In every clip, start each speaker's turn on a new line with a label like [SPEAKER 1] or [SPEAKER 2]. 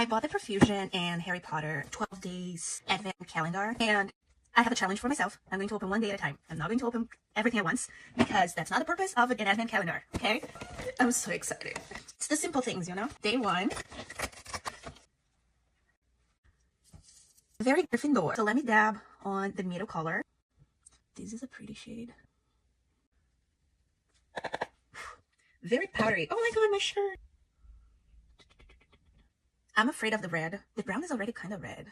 [SPEAKER 1] bought the Profusion and Harry Potter 12 days advent calendar, and I have a challenge for myself. I'm going to open one day at a time. I'm not going to open everything at once because that's not the purpose of an advent calendar, okay? I'm so excited. It's the simple things, you know? Day one. Very Gryffindor. So let me dab on the middle color. This is a pretty shade. Very powdery. Oh my god, my shirt. I'm afraid of the red. The brown is already kind of red.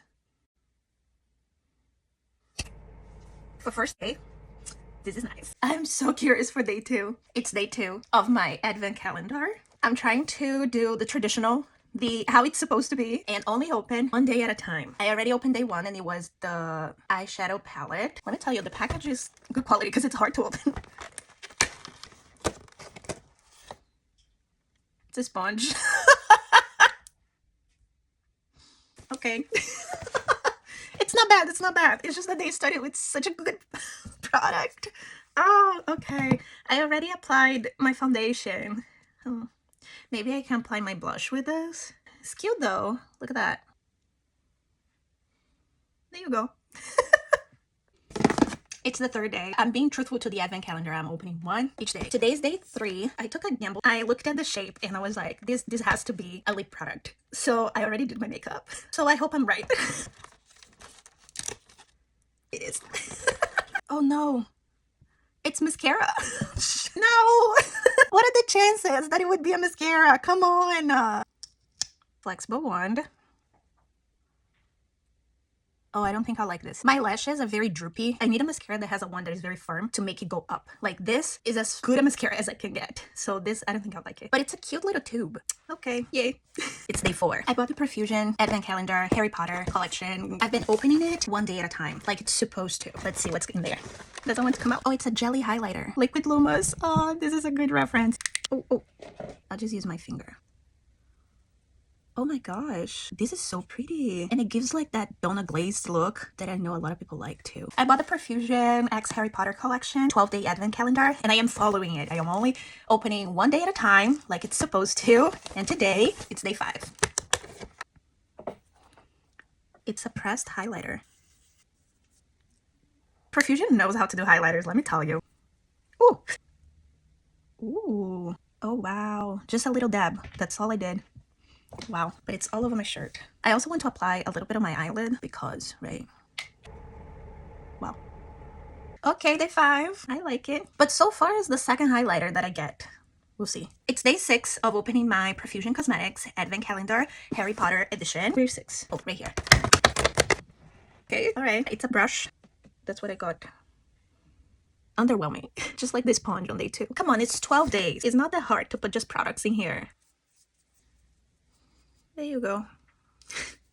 [SPEAKER 1] For first day, this is nice. I'm so curious for day two. It's day two of my advent calendar. I'm trying to do the traditional, how it's supposed to be, and only open one day at a time. I already opened day one and it was the eyeshadow palette. Let me tell you, the package is good quality because it's hard to open. It's a sponge. Okay. It's not bad, it's not bad. It's just that they started with such a good product. Oh, okay. I already applied my foundation. Oh, maybe I can apply my blush with this. It's cute though. Look at that. There you go. It's the third day. I'm being truthful to the advent calendar. I'm opening one each day. Today's day 3. I took a gamble. I looked at the shape and I was like, this has to be a lip product. So I already did my makeup. So I hope I'm right. It is. Oh no. It's mascara. No. What are the chances that it would be a mascara? Come on. Flexible wand. Oh, I don't think I like this. My lashes are very droopy. I need a mascara that has a wand that is very firm to make it go up. Like this is as good a mascara as I can get. So this, I don't think I like it. But it's a cute little tube. Okay, yay. It's day 4. I bought the Profusion advent calendar Harry Potter collection. I've been opening it one day at a time, like it's supposed to. Let's see what's in there. Doesn't want to come out. Oh, it's a jelly highlighter. Liquid Lumas. Oh, this is a good reference. Oh. I'll just use my finger. Oh my gosh, this is so pretty. And it gives like that donut glazed look that I know a lot of people like too. I bought the Profusion X Harry Potter collection 12-day advent calendar and I am following it. I am only opening one day at a time like it's supposed to. And today, it's day 5. It's a pressed highlighter. Profusion knows how to do highlighters, let me tell you. Ooh. Ooh. Oh wow, just a little dab. That's all I did. Wow, but it's all over my shirt. I also want to apply a little bit on my eyelid because, right? Wow. Okay, day 5. I like it. But so far is the second highlighter that I get. We'll see. It's day 6 of opening my Profusion Cosmetics Advent Calendar Harry Potter edition. Where's 6? Oh, right here. Okay, alright. It's a brush. That's what I got. Underwhelming. Just like this sponge on day 2. Come on, it's 12 days. It's not that hard to put just products in here. There you go.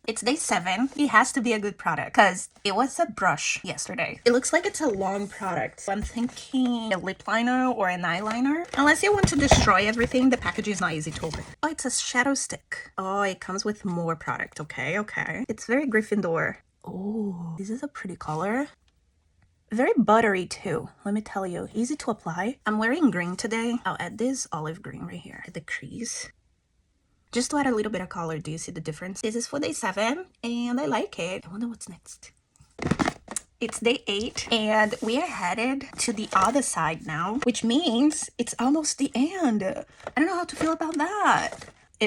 [SPEAKER 1] It's day 7. It has to be a good product because it was a brush yesterday. It looks like it's a long product. So I'm thinking a lip liner or an eyeliner. Unless you want to destroy everything, the package is not easy to open. Oh, it's a shadow stick. Oh, it comes with more product. Okay. It's very Gryffindor. Oh, this is a pretty color. Very buttery too, let me tell you. Easy to apply. I'm wearing green today. I'll add this olive green right here at the crease. Just to add a little bit of color. Do you see the difference? This is for day 7 and I like it. I wonder what's next. It's day 8 and we are headed to the other side now, which means it's almost the end. I don't know how to feel about that.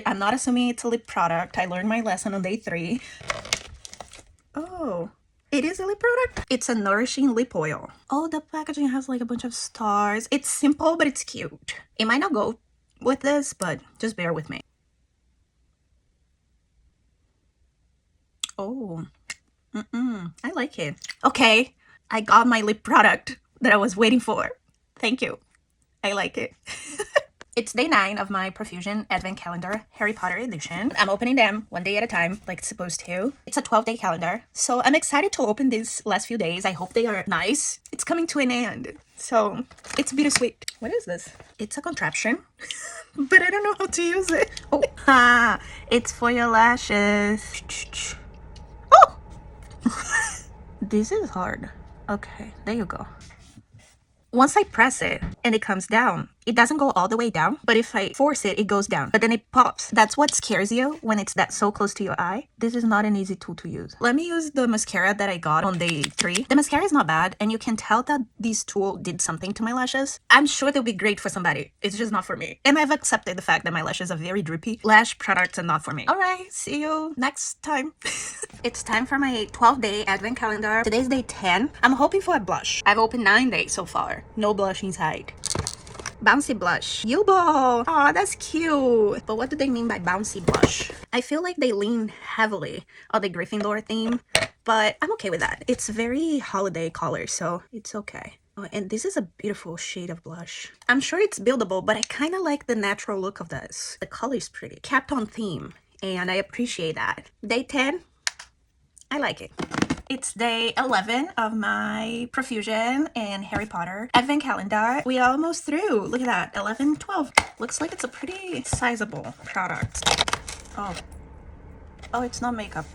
[SPEAKER 1] I'm not assuming it's a lip product. I learned my lesson on day 3. Oh, it is a lip product. It's a nourishing lip oil. Oh, the packaging has like a bunch of stars. It's simple, but it's cute. It might not go with this, but just bear with me. Oh, I like it. Okay, I got my lip product that I was waiting for. Thank you. I like it. It's day 9 of my Profusion Advent Calendar Harry Potter edition. I'm opening them one day at a time, like it's supposed to. It's a 12-day calendar, so I'm excited to open these last few days. I hope they are nice. It's coming to an end, so it's bittersweet. What is this? It's a contraption, but I don't know how to use it. Oh, it's for your lashes. Oh! This is hard. Okay, there you go. Once I press it and it comes down, It doesn't go all the way down, but if I force it, it goes down, but then it pops. That's what scares you when it's that so close to your eye. This is not an easy tool to use. Let me use the mascara that I got on day 3. The mascara is not bad, and you can tell that this tool did something to my lashes. I'm sure they'll be great for somebody. It's just not for me. And I've accepted the fact that my lashes are very droopy. Lash products are not for me. All right, see you next time. It's time for my 12-day advent calendar. Today's day 10. I'm hoping for a blush. I've opened 9 days so far. No blush inside. Bouncy blush. U-Ball. Oh, that's cute. But what do they mean by bouncy blush? I feel like they lean heavily on the Gryffindor theme, but I'm okay with that. It's very holiday color, so it's okay. Oh, and this is a beautiful shade of blush. I'm sure it's buildable, but I kind of like the natural look of this. The color is pretty. Kept on theme, and I appreciate that. Day 10, I like it. It's day 11 of my Profusion and Harry Potter advent calendar. We are almost through. Look at that, 11, 12. Looks like it's a pretty sizable product. Oh, it's not makeup.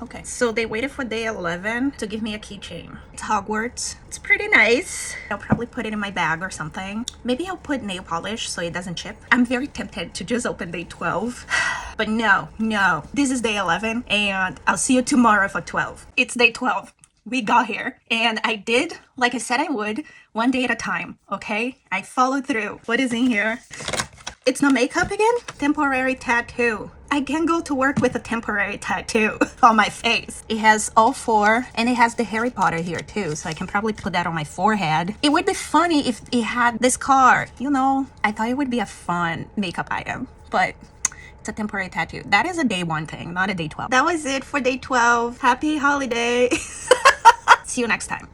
[SPEAKER 1] Okay, so they waited for day 11 to give me a keychain. It's Hogwarts. It's pretty nice. I'll probably put it in my bag or something. Maybe I'll put nail polish so it doesn't chip. I'm very tempted to just open day 12. But no. This is day 11, and I'll see you tomorrow for 12. It's day 12. We got here, and I did, like I said I would, one day at a time, okay? I followed through. What is in here? It's not makeup again? Temporary tattoo. I can go to work with a temporary tattoo on my face. It has all 4, and it has the Harry Potter here too, so I can probably put that on my forehead. It would be funny if it had this card. You know, I thought it would be a fun makeup item, but it's a temporary tattoo. That is a day 1 thing, not a day 12. That was it for day 12. Happy holiday. See you next time.